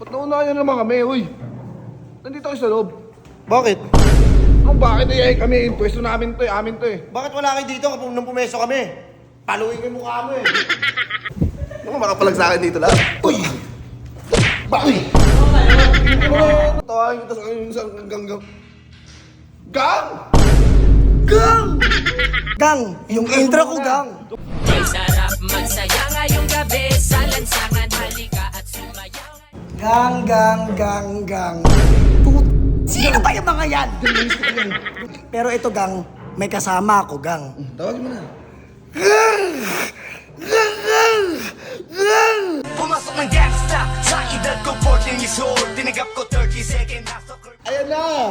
Ba't naunayan naman kami, uy? Nandito kayo sa loob. Bakit? Anong bakit ay kami? Pwesto namin to eh, amin to eh. Bakit wala kayo dito kapag nung pumeso kami? Paluin ko yung mukha mo eh. Ano makapalag sa akin dito lang? Uy! Bakit? Tawagin kita sa kanyang isang gang. Gang! Gang! Gang! Yung intro ko, gang! May sarap magsaya ngayong gabi sa lansangan, halika at sumayaw. Gang. Sino ba yung mga yan? Pero ito, gang, may kasama ako, gang. Tawagin mo na. Pumasok ng gangsta sa edad ko 14 years old. Tinagap ko 30 second na soccer. Ayan na!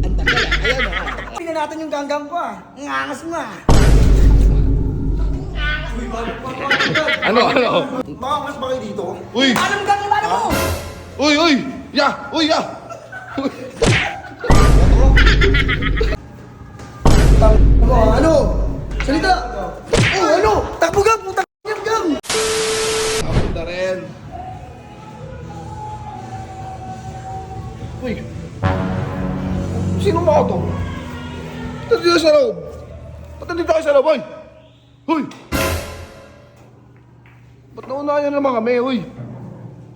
Ang tagal ah, ayan na. Tingnan natin yung ganggang ko, ah. Ngangas mo, ah. Ano? Makangas ba kayo dito? Uy! Anong gang iba mo? Uy! Ya! Uy! Ya! Ano? Salita! Oh, ano? Takbo, gang! Putang yung gang! Ako na rin. Uy! Sino mga to? Ba't nandito sa loob? Ba't nandito kayo sa loob, uy? Uy! Ba't naunayan naman kami, uy?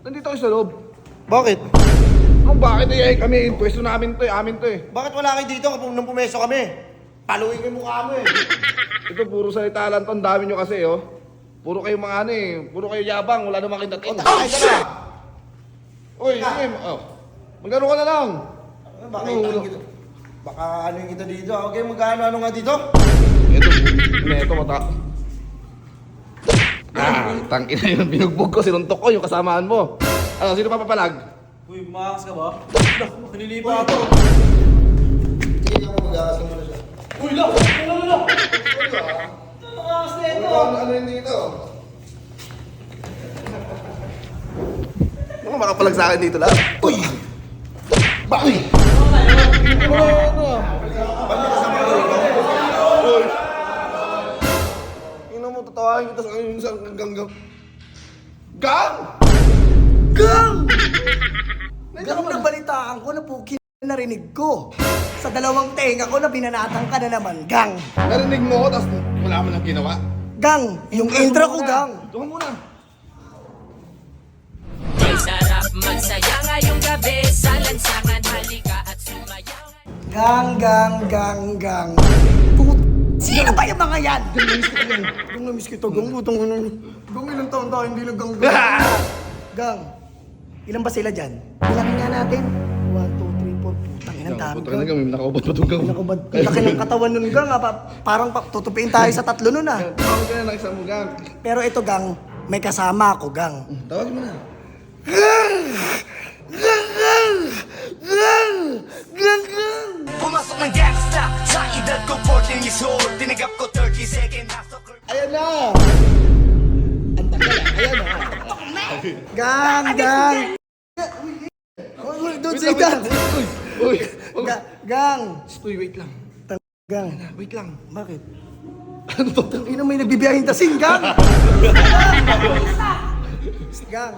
Nandito kayo sa loob. Bakit? Anong bakit ay kami? Pwesto namin to eh, amin to eh. Bakit wala kayo dito kapag nung pumeso kami? Paluin ko yung mukha mo eh. Ito, puro salita lang to. Ang dami nyo kasi, oh. Puro kayo mga ano eh. Puro kayo yabang. Wala namang kintaton. Takay ka na! Uy, sige. Oh. Maglaro ka na lang. Baka itangin kita. Baka ano yung kita dito. Okay, magkano nga dito? Ito, mata. Tangin na yun. Binugbog ko. Sinuntok ko yung kasamaan mo. Ano, sino papapalag? Uy, umakas ka ba? Nalilipa ako. Sige ka mo mag-aakas mo na siya. Uy, lang! Umakas na ito! Ano yun dito? Ano makapalag sa akin dito lang? Uy! Bakit? Ino mo, tatawain kita sa kanyang isang gang. Gang! Gang! Gang na balitaan ko na pukin na narinig ko. Sa dalawang tenga ko na binanatang ka na naman, gang. Narinig mo ko, tapos wala mo nang ginawa. Gang! Yung intro ko, gang. Ito muna. May sarap magsaya ngayong gabi sa lansangan, halika at sumayaw. Gang. Sino ba yung mga yan? Gang, namiss kita, gang. Putang ina. Gang, ilang taon tayo hindi nag-gang. Gang, ilan ba sila dyan? Bilangin nga natin. 1, 2, 3, 4. Putang ina, dami, Puta na gang. kami, nakaubat pa itong gang. Nakubad. Laki ng katawan nun, gang. Parang tutupiin tayo sa tatlo nun, ah. Tumawag ka na ng isang mo, gang. Pero ito, gang, may kasama ako, gang. Tawagin mo na. Pumasok ng gangsta sa edad ko 14 years old. Tinagap ko 30 second na soccer. Ayan na! Ang tagal ah, ayan na. Gang! Uy, don't say that! Uy! Gang! Uy, wait lang. Gang! Wait lang. Bakit? Ano to? Ina, may nagbibiyahing tasing, gang! Gang!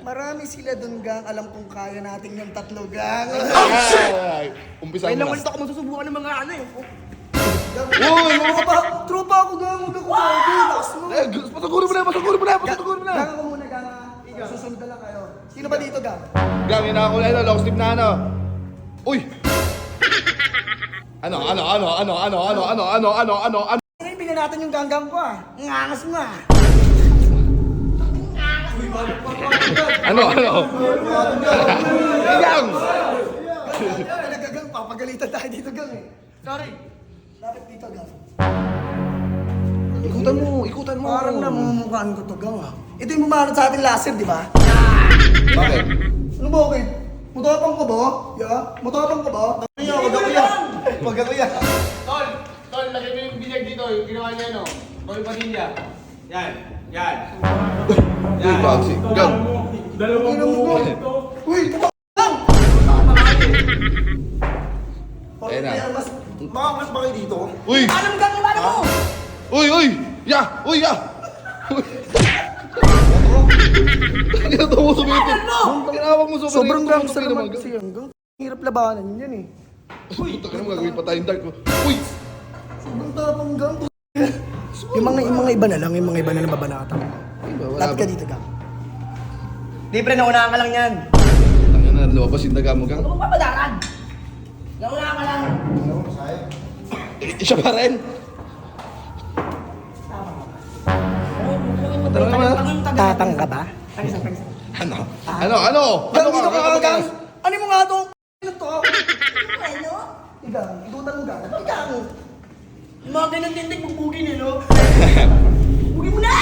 Marami sila dun, gang. Alam kong kaya natin yung tatlo, gang. Ay, umpisa Kaya mo naman na. ako masusubukan ng mga ano eh. Gang! Uy! Tropa ako, gang! Huwag ako sabi! Lakas mo! Patugurin mo na! Patugurin mo na! Patugurin mo na! Gang ako muna, gang. Susunod na lang kayo. Sino ba dito, gang? Gang, inakulay na. Long sleeve na ano. Uy! Ano? Ngayon natin yung ganggang ko, ah. Ngangas mo, ah. Ano? Gang! Nagagang, papagalitan tayo dito, gang eh. Sorry. Dapat dito, gang. Ikutan mo. Parang namumukhaan ko to, gang, ah. Ito yung bumanat sa ating laser, di ba? Bakit? Ano ba, okay? Mutapang ka ba? Yeah? Mutapang ka ba? Pag ako yan. Tol, lagay mo yung binyag dito, yung ginawa niya, no? Tol Padilla. Yan. Uy, Pagsy. Gang! Ino mo ko. Uy, putak lang! Ayan na. Makakas ba kayo dito? Uy! Anong gang iba mo? Uy! Ya! Uy! Kaya ito mo sumitin. Ano? Pag-inawag mo Sobrang gangster naman. naman kasi yan, gang. Hirap labanan yun yan eh. Puta ka naman, gagawin pa tayong dark. Uy! Sobrang tapang gang. Yung mga iba na lang, yung mga iba na lang babanatan. Lapit ka dito, gang. Di pre, naunahan ka lang yan. Tangin na, lumabas yung daga mo, gang. Ano pa padaran? Naunahan ka lang. Siya pa rin. Tara naman. Tatang ka ba? Ano? Ano Gang, dito ka? ka, gang. Ano mo nga itong ano to? Ano? Gang, igutan mo, gang. Gang. Yung mga ganang tindig, bugin eh, no? Bugin mo na!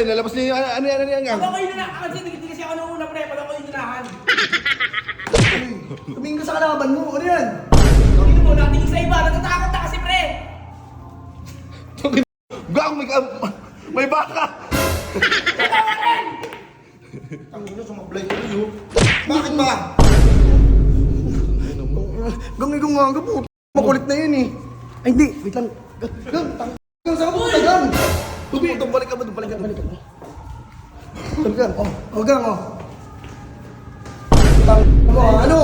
Lalabas niya yung ano yan, gang. Pag ako yung nanahan, kasi hindi kasi ako nauna pre, pag ako yung nanahan. Tumingin ka sa kalaban mo, ano yan? Tingnan mo, nakatingin sa iba, natatakot na kasi pre. Gang, may baka! Ang ino, sumablay ko yun. Bakit ba? Gang, ikaw nga, gang, puto. Makulit na yun eh. Ay, hindi, wait lang. Gang, gang, saan ka pupunta, gang? Puto, balik ka ba? Balik ka. Gang, oh, gang, oh. Ano?